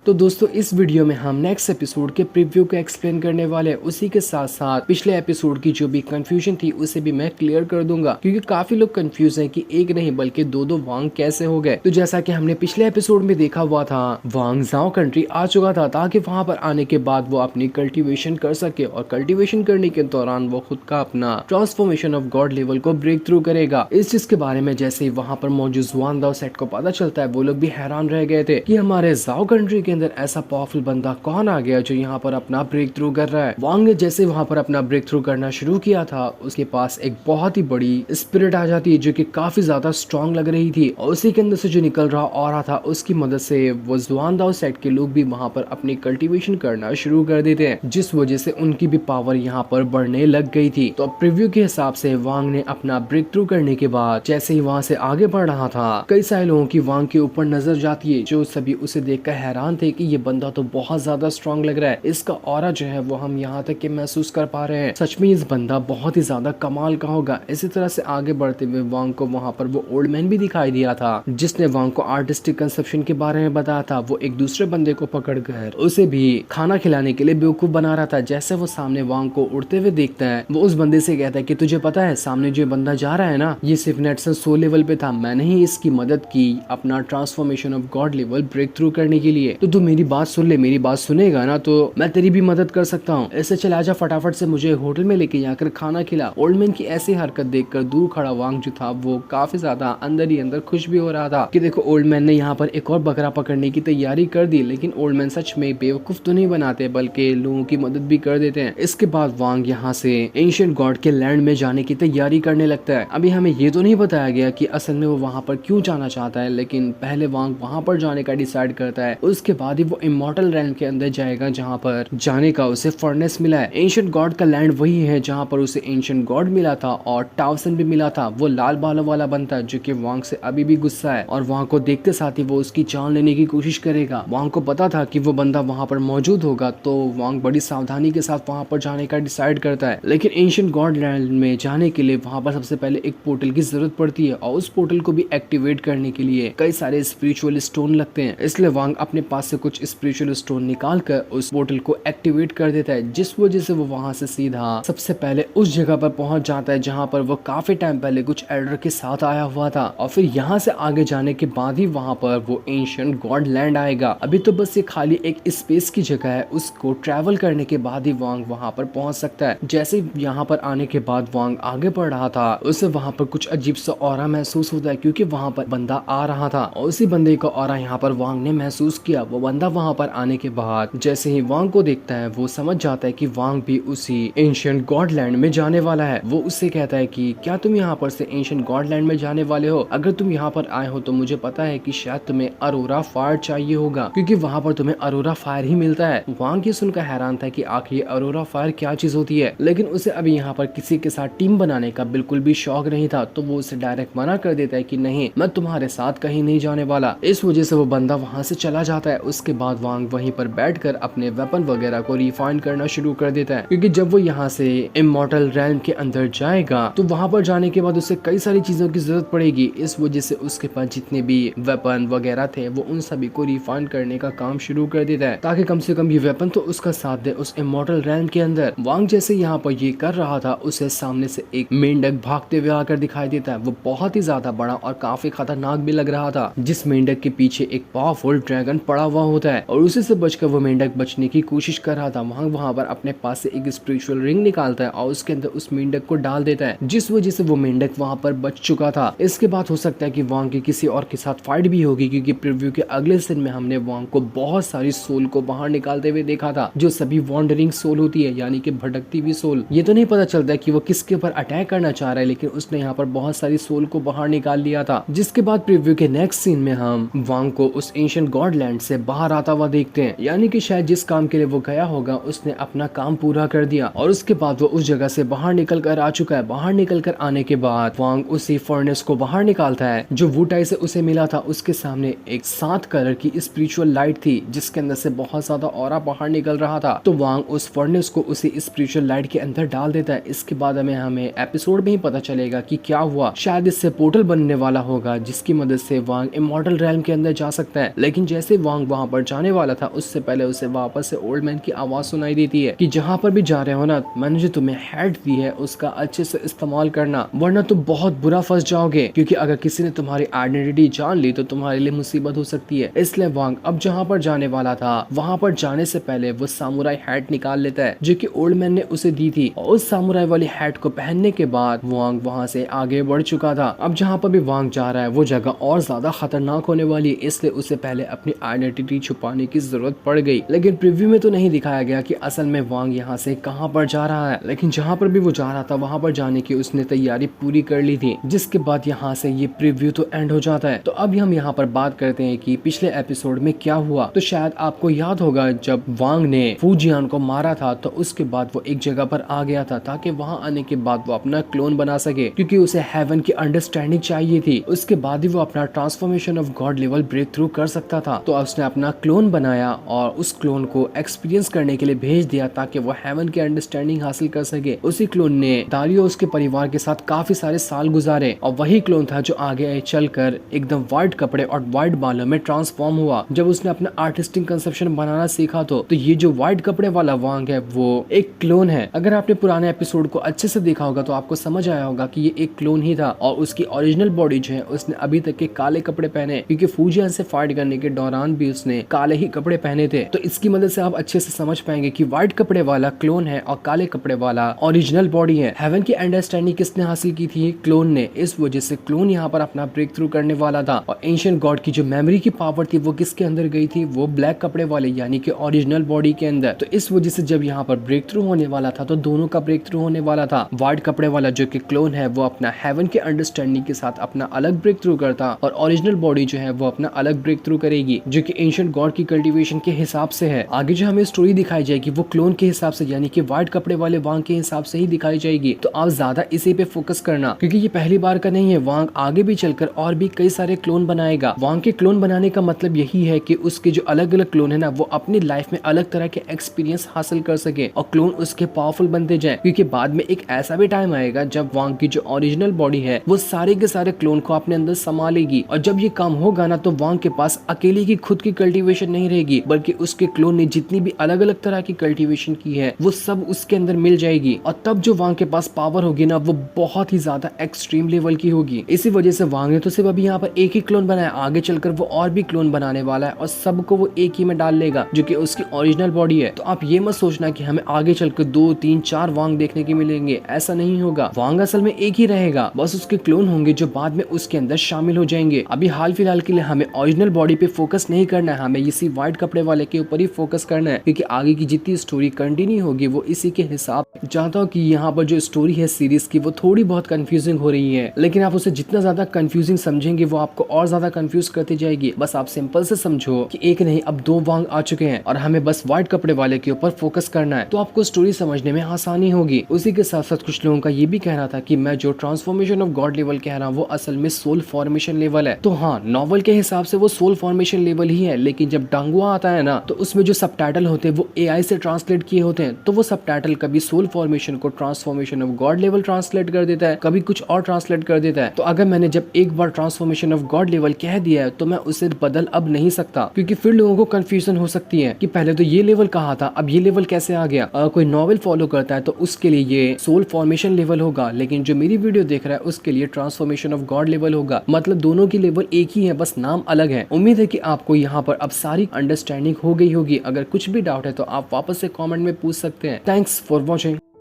तो दोस्तों इस वीडियो में हम नेक्स्ट एपिसोड के प्रीव्यू को एक्सप्लेन करने वाले हैं। उसी के साथ साथ पिछले एपिसोड की जो भी कंफ्यूजन थी उसे भी मैं क्लियर कर दूंगा, क्योंकि काफी लोग कंफ्यूज हैं कि एक नहीं बल्कि दो वांग कैसे हो गए। तो जैसा कि हमने पिछले एपिसोड में देखा हुआ था, वांग जाओ कंट्री आ चुका था ताकि वहां पर आने के बाद वो अपनी कल्टीवेशन कर सके और कल्टीवेशन करने के दौरान वो खुद का अपना ट्रांसफॉर्मेशन ऑफ गॉड लेवल को ब्रेक थ्रू करेगा। इस चीज के बारे में जैसे ही वहां पर मौजूद जुआन दाओ सेट को पता चलता है, वो लोग भी हैरान रह गए थे कि हमारे जाओ कंट्री के अंदर ऐसा पावरफुल बंदा कौन आ गया जो यहाँ पर अपना ब्रेक थ्रू कर रहा है। वांग ने जैसे वहां पर अपना ब्रेक थ्रू करना शुरू किया था, उसके पास एक बहुत ही बड़ी स्पिरिट आ जाती है जो कि काफी ज्यादा स्ट्रॉन्ग लग रही थी, और उसी के अंदर से जो निकल रहा आ रहा था उसकी मदद से वो जुआन दाओ सेट के लोग भी वहां पर अपनी कल्टीवेशन करना शुरू कर देते हैं, जिस वजह से उनकी भी पावर यहाँ पर बढ़ने लग गई थी। तो प्रीव्यू के हिसाब से वांग ने अपना ब्रेक थ्रू करने के बाद जैसे ही वहां से आगे बढ़ रहा था, कई सारे लोगों की वांग के ऊपर नजर जाती है, जो सभी उसे देखकर हैरान थे कि ये बंदा तो बहुत ज्यादा स्ट्रॉन्ग लग रहा है, इसका ऑरा जो है वो हम यहाँ तक के महसूस कर पा रहे हैं, सच में इस बंदा बहुत ही ज्यादा कमाल का होगा। इसी तरह से आगे बढ़ते हुए वांग को वहाँ पर वो ओल्ड मैन भी दिखाई दिया था, जिसने वांग को आर्टिस्टिक कंसेप्शन के बारे में बताया था। वो एक दूसरे बंदे को पकड़कर उसे भी खाना खिलाने के लिए बेवकूफ बना रहा था। जैसे वो सामने वांग को उड़ते हुए देखता है, वो उस बंदे से कहता है कि तुझे पता है सामने जो बंदा जा रहा है ना, ये सिर्फ नेटसन 100 लेवल पे था, मैंने ही इसकी मदद की अपना transformation of god level breakthrough करने के लिए। तो तू मेरी बात सुन ले, मेरी बात सुनेगा ना तो मैं तेरी भी मदद कर सकता हूँ। ऐसे चला जा, फटाफट से मुझे होटल में लेके जाकर खाना खिला। ओल्ड मैन की ऐसी हरकत देखकर दूर खड़ा वांग जो था वो काफी ज्यादा अंदर ही अंदर खुश भी हो रहा था कि देखो ओल्ड मैन ने यहाँ पर एक और बकरा पकड़ने की तैयारी कर दी। लेकिन ओल्ड मैन सच में बेवकूफ तो नहीं बनाते बल्कि लोगों की मदद भी कर देते हैं। इसके बाद वांग यहाँ से एंशिएंट गॉड के लैंड में जाने की तैयारी करने लगता है। अभी हमें ये तो नहीं बताया गया कि असल में वो वहाँ पर क्यों जाना चाहता है, लेकिन पहले वांग वहाँ पर जाने का डिसाइड करता है। उसके बाद ही वो इमॉर्टल लैंड के अंदर जाएगा जहाँ पर जाने का उसे फर्नेस मिला है। एंशिएंट गॉड का लैंड वही है जहाँ पर उसे एंशिएंट गॉड मिला था और टाउसन भी मिला था, वो लाल बालों वाला बनता है जो कि वांग से अभी भी गुस्सा है, और वांग को देखते साथ ही वो उसकी जान लेने की कोशिश करेगा। वांग को पता था कि वो बंदा वहाँ पर मौजूद होगा, तो वांग बड़ी सावधानी के साथ वहाँ पर जाने का डिसाइड करता है। लेकिन एंशिएंट गॉड लैंड में जाने के लिए वहाँ पर सबसे पहले एक पोर्टल की जरूरत पड़ती है, और उस पोर्टल को भी एक्टिवेट करने के लिए कई सारे स्पिरिचुअल स्टोन लगते हैं। इसलिए वांग अपने पास से कुछ स्पिरिचुअल स्टोन निकाल कर उस पोर्टल को एक्टिवेट कर देता है, जिस वजह से वो वहां से सीधा सबसे पहले उस जगह पर पहुंच जाता है जहां पर वो काफी टाइम पहले कुछ एल्डर के साथ आया हुआ था। और फिर यहाँ से आगे जाने के बाद ही वहां पर वो एंशिएंट गॉड लैंड आएगा। अभी तो बस ये खाली एक स्पेस की जगह है, उसको ट्रैवल करने के बाद ही वांग वहां पर पहुंच सकता है। जैसे यहाँ पर आने के बाद वांग आगे बढ़ रहा था, उसे वहां पर कुछ अजीब सा ऑरा महसूस होता है, क्योंकि वहां पर बंदा आ रहा था और उसी बंदे का ऑरा यहाँ पर वांग ने महसूस किया। वो बंदा वहां पर आने के बाद जैसे ही वांग को देखता है, वो समझ जाता है कि वांग भी उसी एंशिएंट गॉड लैंड में जाने वाला है। वो उससे कहता है कि क्या तुम यहाँ पर से एंशिएंट गॉड लैंड में जाने वाले हो? अगर तुम यहाँ पर आए हो तो मुझे पता है कि शायद तुम्हें अरोरा फायर चाहिए होगा, क्योंकि वहाँ पर तुम्हें अरोरा फायर ही मिलता है। वांग ये सुनकर हैरान था कि आखिर ये अरोरा फायर क्या चीज होती है, लेकिन उसे अभी यहाँ पर किसी के साथ टीम बनाने का बिल्कुल भी शौक नहीं था, तो वो उसे डायरेक्ट मना कर देता है कि नहीं, मैं तुम्हारे साथ कहीं नहीं जाने वाला। इस वजह से वो बंदा वहाँ से चला जाता है। उसके बाद वांग वहीं पर बैठकर अपने वेपन वगैरह को रिफाइन करना शुरू कर देता है, क्योंकि जब वो यहाँ से इमॉर्टल रैल्म के अंदर जाएगा तो वहां पर जाने के बाद उसे कई सारी चीजों की जरूरत पड़ेगी। इस वजह से उसके पास जितने भी वेपन वगैरह थे वो उन सभी को रिफाइन करने का काम शुरू कर देता है, ताकि कम से कम ये वेपन तो उसका साथ दे उस इमॉर्टल रैल्म के अंदर। वांग जैसे यहाँ पर ये कर रहा था, उसे सामने से एक मेंढक भागते हुए आकर दिखाई देता है। वो बहुत ही ज्यादा बड़ा और काफी खतरनाक भी लग रहा था, जिस मेंढक के पीछे एक पावरफुल ड्रैगन पड़ा हुआ होता है, और उसी से बचकर वो मेंढक बचने की कोशिश कर रहा था। वहां पर अपने पास से एक स्पिरिचुअल रिंग निकालता है और उसके अंदर उस मेंढक को डाल देता है, जिस वजह से वो मेंढक वहां पर बच चुका था। इसके बाद हो सकता है कि वांग की किसी और के साथ फाइट भी होगी, क्योंकि प्रीव्यू के अगले सीन में हमने वांग को बहुत सारी सोल को बाहर निकालते हुए देखा था, जो सभी वॉन्डरिंग सोल होती है, यानी कि भटकती हुई सोल। ये तो नहीं पता चलता कि वो किसके ऊपर अटैक करना चाह रहा है, लेकिन उसने यहाँ पर बहुत सारी सोल को बाहर निकाल लिया था। जिसके बाद प्रीव्यू के नेक्स्ट सीन में हम वांग को उस एंशिएंट गॉड लैंड से बाहर आता हुआ देखते हैं, यानी कि शायद जिस काम के लिए वो गया होगा उसने अपना काम पूरा कर दिया, और उसके बाद वो उस जगह से बाहर निकल कर आ चुका है। बाहर निकल कर आने के बाद वांग उसी फर्नेस को बाहर निकालता है जो वुटाई से उसे मिला था। उसके सामने एक 7 कलर की स्पिरिचुअल लाइट थी, जिसके अंदर से बहुत ज्यादा ऑरा बाहर निकल रहा था। तो वांग उस फर्नेस को उसी स्पिरिचुअल लाइट के अंदर डाल देता है। इसके बाद हमें एपिसोड में ही पता चलेगा कि क्या हुआ। शायद इससे पोर्टल बनने वाला होगा, जिसकी मदद से वांग इमॉर्टल रैल्म के अंदर जा सकता है। लेकिन जैसे वांग वहाँ पर जाने वाला था उससे पहले उसे वापस से ओल्ड मैन की आवाज सुनाई देती है कि जहाँ पर भी जा रहे हो ना, मैंने जो तुम्हें हेड दी है उसका अच्छे से इस्तेमाल करना, वरना तुम बहुत बुरा फंस जाओगे, क्योंकि अगर किसी ने तुम्हारी आइडेंटिटी जान ली तो तुम्हारे लिए मुसीबत हो सकती है। इसलिए वांग अब जहाँ पर जाने वाला था वहाँ पर जाने से पहले वो सामुराई हैट निकाल लेता है जो कि ओल्ड मैन ने उसे दी थी, और उस सामुराई वाली हैट को पहनने के बाद वांग वहाँ से आगे बढ़ चुका था। अब जहाँ पर भी वांग जा रहा है वो जगह और ज्यादा खतरनाक होने वाली है, इसलिए उसे पहले अपनी आइडेंटिटी छुपाने की जरूरत पड़ गई। लेकिन प्रीव्यू में तो नहीं दिखाया गया कि असल में वांग यहाँ से कहाँ पर जा रहा है, लेकिन जहाँ पर भी वो जा रहा था वहाँ पर जाने की उसने तैयारी पूरी कर ली थी। जिसके बाद यहाँ से ये प्रीव्यू तो एंड हो जाता है। तो अब हम यहाँ पर बात करते हैं कि पिछले एपिसोड में क्या हुआ। तो शायद आपको याद होगा जब वांग ने फूजियान को मारा था तो उसके बाद वो एक जगह पर आ गया था ताकि वहाँ आने के बाद वो अपना क्लोन बना सके, क्योंकि उसे हेवन की अंडरस्टैंडिंग चाहिए थी। उसके बाद ही वो अपना transformation of god level breakthrough कर सकता था। तो उसने अपना क्लोन बनाया और उस क्लोन को एक्सपीरियंस करने के लिए भेज दिया ताकि वो हेवन की अंडरस्टैंडिंग हासिल कर सके। उसी क्लोन ने दारियो उसके परिवार के साथ काफी सारे साल गुजारे और वही क्लोन था जो आगे चलकर एकदम व्हाइट कपड़े और व्हाइट बालों में ट्रांसफॉर्म हुआ। जब उसने अपना आर्टिस्टिक कंसेप्शन बनाना सीखा तो ये जो व्हाइट कपड़े वाला वांग है वो एक क्लोन है। अगर आपने पुराने एपिसोड को अच्छे से देखा होगा तो आपको समझ आया होगा कि ये एक क्लोन ही था और उसकी ओरिजिनल बॉडी जो है उसने अभी तक के काले कपड़े पहने, क्योंकि फूजियान से फाइट करने के दौरान भी उसने काले ही कपड़े पहने थे। तो इसकी मदद से आप अच्छे से समझ पाएंगे कि व्हाइट कपड़े वाला क्लोन है और काले कपड़े वाला ओरिजिनल बॉडी है। हेवन की अंडरस्टैंडिंग किसने हासिल की थी? क्लोन ने। इस वजह से क्लोन यहाँ पर अपना ब्रेक थ्रू करने वाला था। और एंशिएंट गॉड की जो मेमोरी की पावर थी वो किसके अंदर गई थी? वो ब्लैक कपड़े वाले यानी कि ओरिजिनल बॉडी के अंदर। तो इस वजह से जब यहाँ पर ब्रेक थ्रू होने वाला था तो दोनों का ब्रेक थ्रू होने वाला था। व्हाइट कपड़े वाला जो कि क्लोन है वो अपना हेवन के अंडरस्टैंडिंग के साथ अपना अलग ब्रेक थ्रू करता और ओरिजिनल बॉडी जो है वो अपना अलग ब्रेक थ्रू करेगी जो कि एंशिएंट गॉड की कल्टीवेशन के हिसाब से है। आगे जो हमें स्टोरी दिखाई जाएगी वो क्लोन के हिसाब से यानी कि व्हाइट कपड़े वाले वांग के हिसाब से ही दिखाई जाएगी। तो आप ज्यादा इसी पे फोकस करना, क्योंकि ये पहली बार का नहीं है। वांग आगे भी चलकर और भी कई सारे क्लोन बनाएगा। वांग के क्लोन बनाने का मतलब यही है कि उसके जो अलग अलग क्लोन है ना वो अपनी लाइफ में अलग तरह के एक्सपीरियंस हासिल कर सके और क्लोन उसके पावरफुल बनते जाए, क्योंकि बाद में एक ऐसा भी टाइम आएगा जब वांग की जो ओरिजिनल बॉडी है वो सारे के सारे क्लोन को अपने अंदर संभालेगी। और जब ये काम होगा ना तो वांग के पास अकेले की खुद की कल्टीवेशन नहीं रहेगी, बल्कि उसके क्लोन ने जितनी भी अलग अलग तरह की कल्टीवेशन की है वो सब उसके अंदर मिल जाएगी। और तब जो वांग के पास पावर होगी ना वो बहुत ही ज्यादा एक्सट्रीम लेवल की होगी। इसी वजह से वांग ने तो सिर्फ अभी यहाँ पर एक ही क्लोन बनाया, आगे चलकर वो और भी क्लोन बनाने वाला है और सबको वो एक ही में डाल लेगा जो कि उसकी ओरिजिनल बॉडी है। तो आप ये मत सोचना कि हमें आगे चलकर 2, 3, 4 वांग देखने के मिलेंगे, ऐसा नहीं होगा। वांग असल में एक ही रहेगा, बस उसके क्लोन होंगे जो बाद में उसके अंदर शामिल हो जाएंगे। अभी हाल फिलहाल के लिए हमें ओरिजिनल बॉडी पे फोकस नहीं करना है, हमें इसी व्हाइट कपड़े वाले के ऊपर ही फोकस करना है, क्योंकि आगे की जितनी स्टोरी कंटिन्यू होगी वो इसी के हिसाब। चाहता हूँ कि यहाँ पर जो स्टोरी है सीरीज की वो थोड़ी बहुत कंफ्यूजिंग हो रही है, लेकिन आप उसे जितना ज्यादा कंफ्यूजिंग समझेंगे वो आपको और ज्यादा कंफ्यूज करती जाएगी। बस आप सिंपल से समझो कि एक नहीं अब 2 वांग आ चुके हैं और हमें बस व्हाइट कपड़े वाले के ऊपर फोकस करना है, तो आपको स्टोरी समझने में आसानी होगी। उसी के साथ साथ कुछ लोगों का ये भी कहना था कि मैं जो ट्रांसफॉर्मेशन ऑफ गॉड लेवल कह रहा हूँ वो असल में सोल फॉर्मेशन लेवल है। तो हाँ, नॉवल के हिसाब से वो सोल फॉर्मेशन लेवल ही है, लेकिन जब डांगुआ आता है ना तो उसमें जो सबटाइटल होते हैं वो एआई से ट्रांसलेट किए होते हैं, तो वो सबटाइटल कभी सोल फॉर्मेशन को transformation of god level translate कर देता है, कभी कुछ और ट्रांसलेट कर देता है। तो अगर मैंने जब एक बार ट्रांसफॉर्मेशन ऑफ गॉड लेवल कह दिया है तो मैं उसे बदल अब नहीं सकता, क्योंकि फिर लोगों को कंफ्यूजन हो सकती है कि पहले तो ये लेवल कहा था अब ये लेवल कैसे आ गया। कोई नॉवल फॉलो करता है तो उसके लिए ये सोल फॉर्मेशन लेवल होगा, लेकिन जो मेरी वीडियो देख रहा है उसके लिए ट्रांसफॉर्मेशन ऑफ गॉड लेवल होगा। मतलब दोनों की लेवल एक ही है, बस नाम अलग है। उम्मीद है कि आपको यहाँ पर अब सारी अंडरस्टैंडिंग हो गई होगी। अगर कुछ भी डाउट है तो आप वापस से कमेंट में पूछ सकते हैं। Thanks for watching.